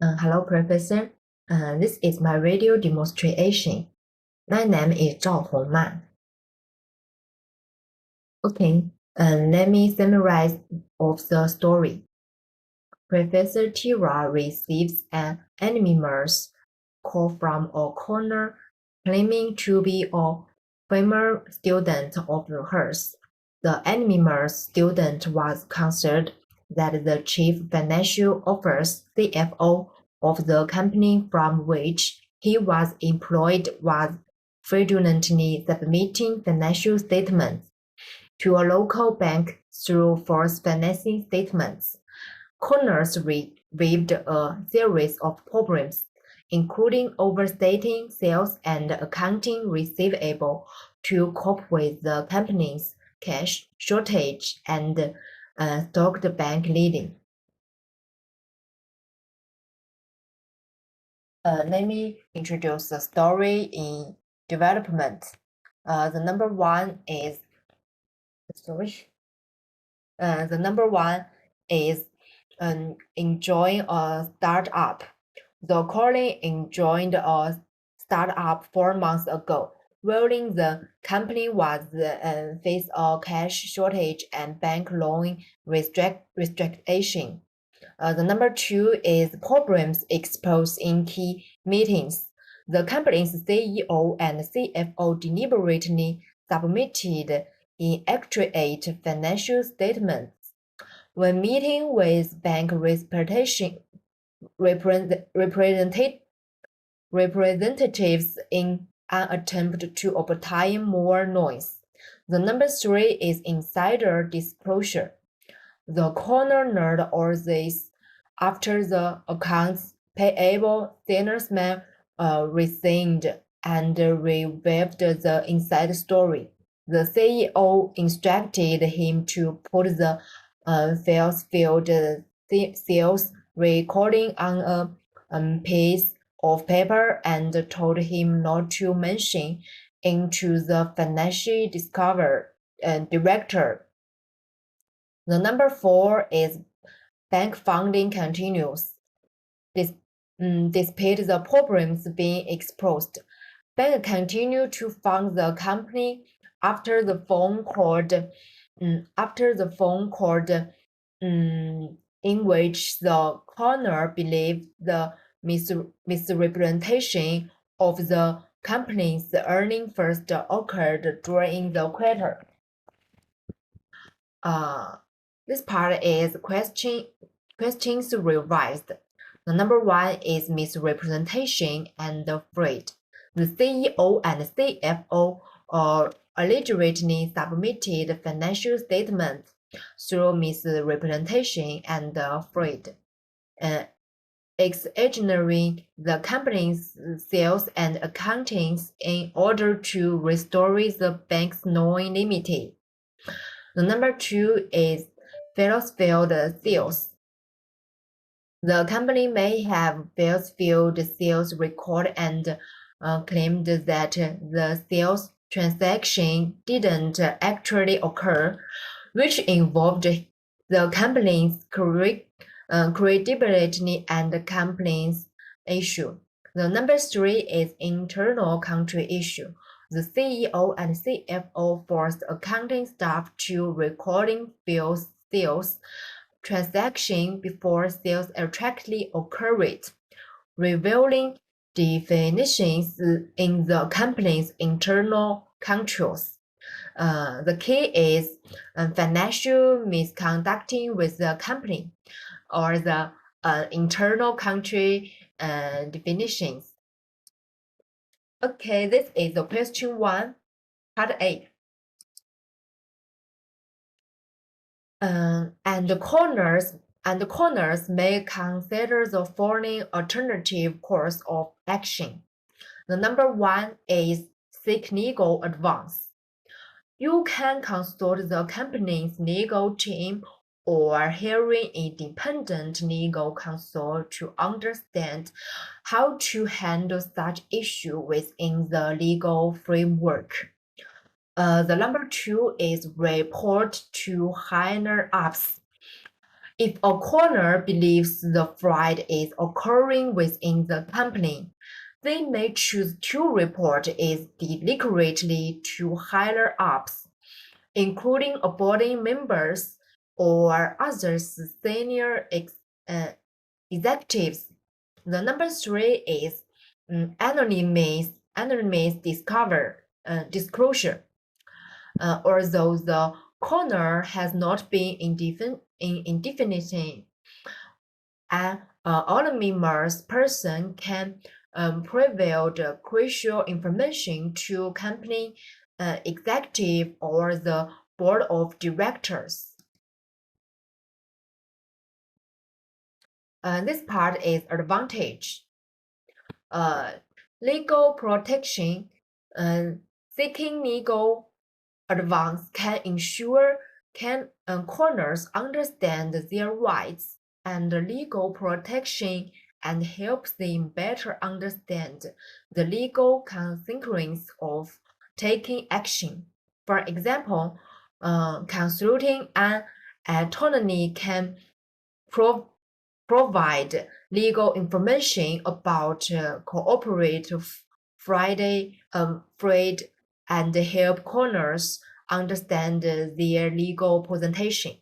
Hello, Professor. This is my radio demonstration. My name is Zhao Hongma. Okay, let me summarize of the story. Professor Tira receives an anonymous call from a corner claiming to be a former student of hers. The anonymous student was concerned that the chief financial officer (CFO) of the company from which he was employed was fraudulently submitting financial statements to a local bank through false financing statements. Corners received a series of problems, including overstating sales and accounting receivable to cope with the company's cash shortage and stocked bank leading. Let me introduce the story in development. The number one is enjoying a startup. The colleague enjoyed a startup 4 months ago, while the company was faced a cash shortage and bank loan restriction. The number two is problems exposed in key meetings. The company's CEO and CFO deliberately submitted inaccurate financial statements. When meeting with bank representatives in an attempt to obtain more noise. The number three is insider disclosure. The coroner learned all this after the accounts payable salesman resigned and revealed the inside story. The CEO instructed him to put the falsified sales recording on a piece of paper and told him not to mention it to the financial director. The number four is bank funding continues. Despite the problems being exposed, bank continue to fund the company after the phone call in which the coroner believed the misrepresentation of the company's earnings first occurred during the quarter. This part is questions revised. The number one is misrepresentation and fraud. The CEO and CFO allegedly submitted financial statements through misrepresentation and fraud, exaggerating the company's sales and accounting in order to restore the bank's non-limited. The number two is falsified sales. The company may have falsified sales record and claimed that the sales transaction didn't actually occur, which involved the company's credibility and compliance issue. The number three is internal country issue. The CEO and CFO forced accounting staff to recording sales transaction before sales actually occurred, revealing definitions in the company's internal controls. The key is financial misconducting with the company or the internal country definitions. Okay, this is the question one, part A. And the corners may consider the following alternative course of action. The number one is seek legal advice. You can consult the company's legal team or hiring independent legal counsel to understand how to handle such issue within the legal framework. The number two is report to higher ups. If a corner believes the fraud is occurring within the company, they may choose to report it deliberately to higher ups, including board members or other senior executives. The number three is anonymous disclosure. Although the corner has not been indefinite, an anonymous person can reveal the crucial information to company executive or the board of directors. This part is advantage. Legal protection. Seeking legal advice can ensure corners understand their rights and legal protection and help them better understand the legal consequences of taking action. For example, consulting an attorney can provide legal information about cooperative fraud and help corners understand their legal position.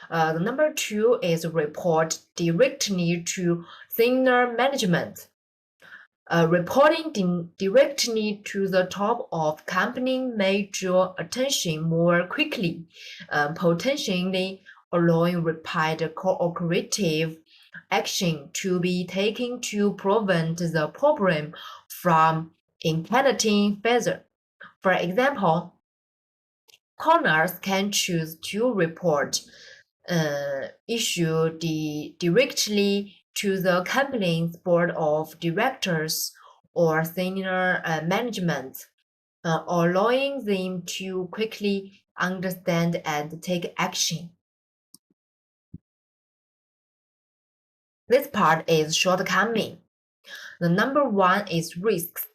The number two is report directly to senior management. Reporting directly to the top of company may draw attention more quickly, potentially allowing rapid cooperative action to be taken to prevent the problem from escalating further. For example, corners can choose to report issue directly to the company's board of directors or senior management, allowing them to quickly understand and take action. This part is shortcoming. The number one is risks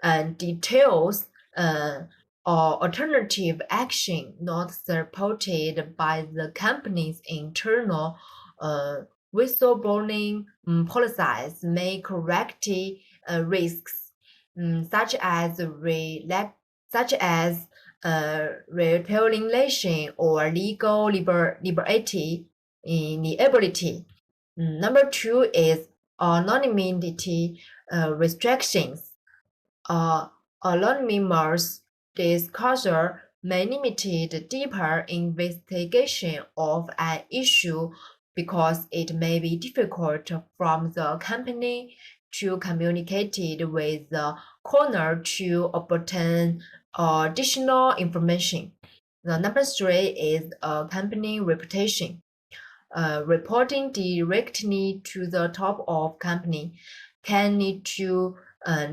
and details or alternative action not supported by the company's internal whistleblowing policies may correct risks such as retaliation or legal liability. Number two is anonymity restrictions. Anonymous disclosure may limit deeper investigation of an issue because it may be difficult from the company to communicate with the corner to obtain additional information. The number three is company reputation. Reporting directly to the top of company can lead to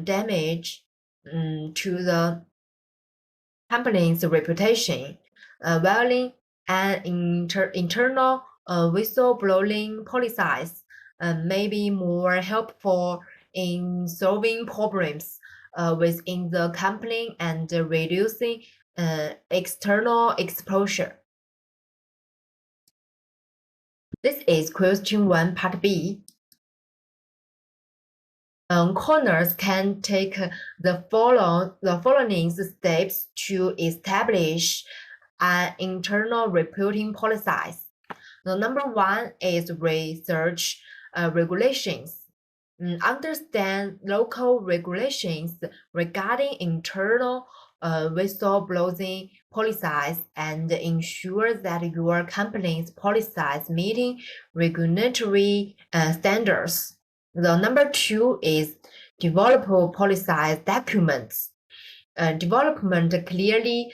damage to the company's reputation. While an internal whistleblowing policies may be more helpful in solving problems within the company and reducing external exposure. This is question 1, part B. Corners can take the following steps to establish an internal reporting policies. The number one is research regulations. Understand local regulations regarding internal whistleblowing policies and ensure that your company's policies meeting regulatory standards. The number two is develop policy documents. Development clearly,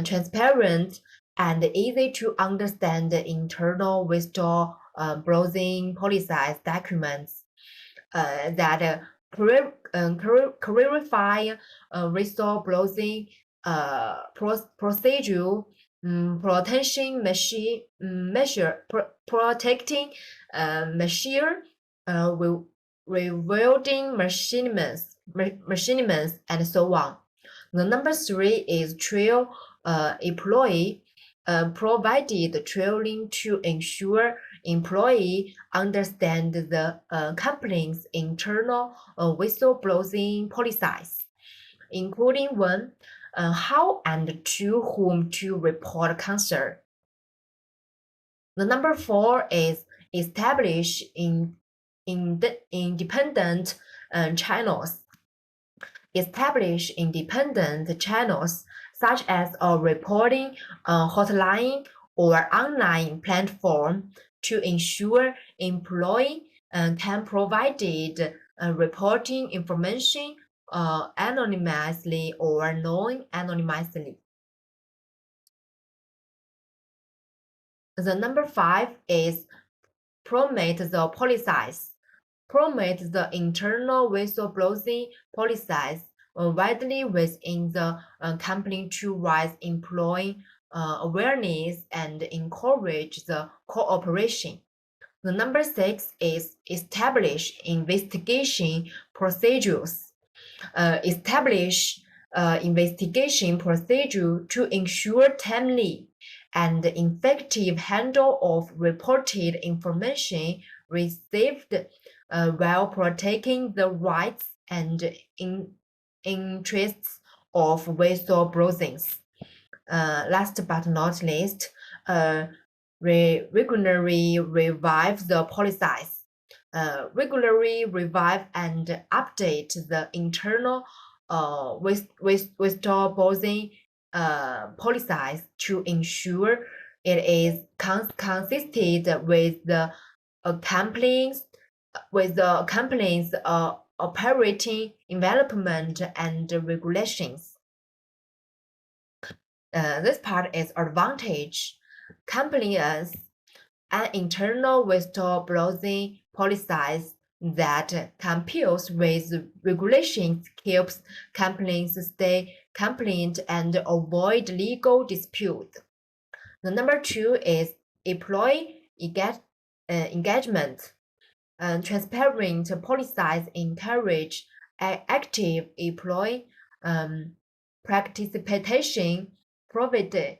transparent, and easy to understand internal whistleblowing policy documents that clarify whistleblowing procedure, protecting measure, rewarding machinists, and so on. The number three is trail employee. provided training to ensure employees understand the company's internal whistleblowing policies, including when, how, and to whom to report concern. The number 4 is establish independent channels. Establish independent channels such as a reporting hotline or online platform to ensure employee can provide reporting information anonymously or non-anonymously. The number 5 is promote the policies. Promote the internal whistleblowing policies widely within the company to raise employee awareness and encourage the cooperation. The number 6 is establish investigation procedures. Establish investigation procedure to ensure timely and effective handle of reported information received while protecting the rights and interests of whistleblowers. Last but not least, regularly revise the policies. Regularly revive and update the internal whistleblowing policies to ensure it is consistent with the company's operating environment and regulations. This part is advantage. Companies and internal whistleblowing policies that complies with regulations keeps companies stay compliant and avoid legal dispute. The number 2 is employee engagement. Transparent policies encourage active employee participation, provide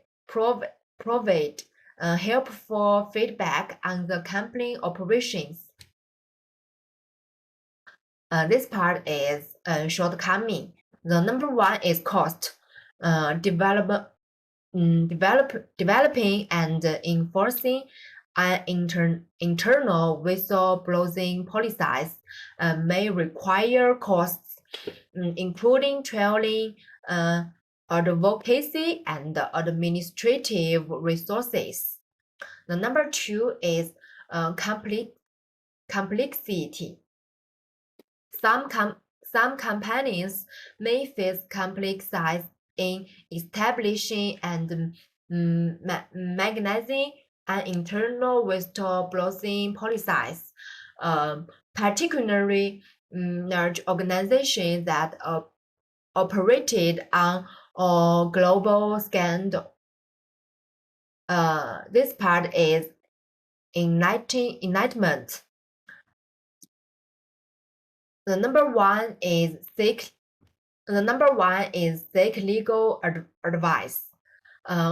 helpful feedback on the company operations. This part is shortcoming. The number 1 is cost. Developing and enforcing internal whistleblowing policies may require costs, including training, advocacy, and administrative resources. The number 2 is complexity. Some companies may face complexities in establishing and managing an internal whistleblowing policies, particularly large organizations that operated on a global scale. This part is enlightenment. The number 1 is seek legal advice.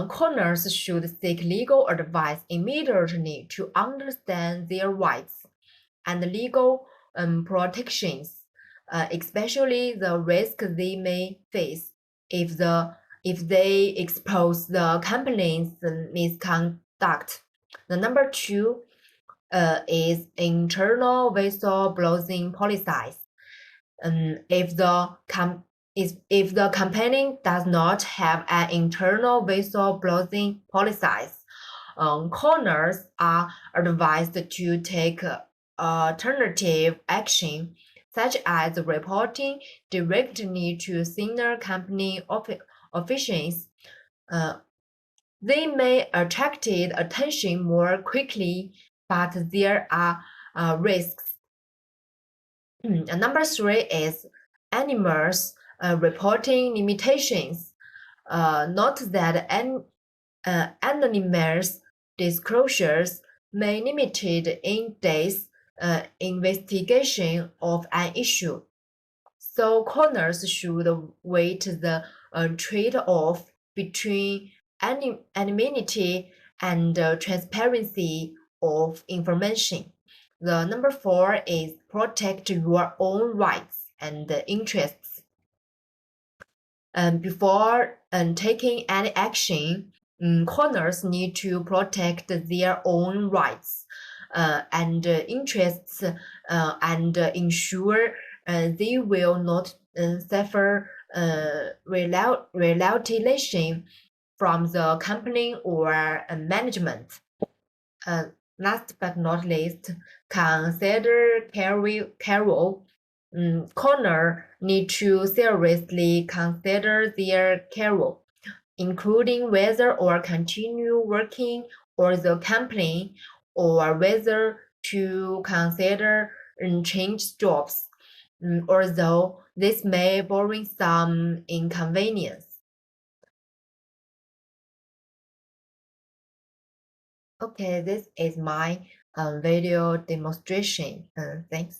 Corners should seek legal advice immediately to understand their rights and legal protections, especially the risk they may face if they expose the company's misconduct. The number 2 is internal whistleblowing policies. If the company does not have an internal whistleblowing policies, corners are advised to take alternative action, such as reporting directly to senior company officials. They may attract attention more quickly, but there are risks. Number 3 is animals reporting limitations. Note that anonymous disclosures may limited in depth investigation of an issue. So corners should weight the trade-off between anonymity and transparency of information. The number 4 is protect your own rights and interests. Before taking any action, corners need to protect their own rights and interests and ensure they will not suffer retaliation from the company or management. Last but not least, consider Carol. Corner need to seriously consider their career, including whether or continue working or the company, or whether to consider change jobs, although this may bring some inconvenience. Okay, this is my video demonstration. Thanks.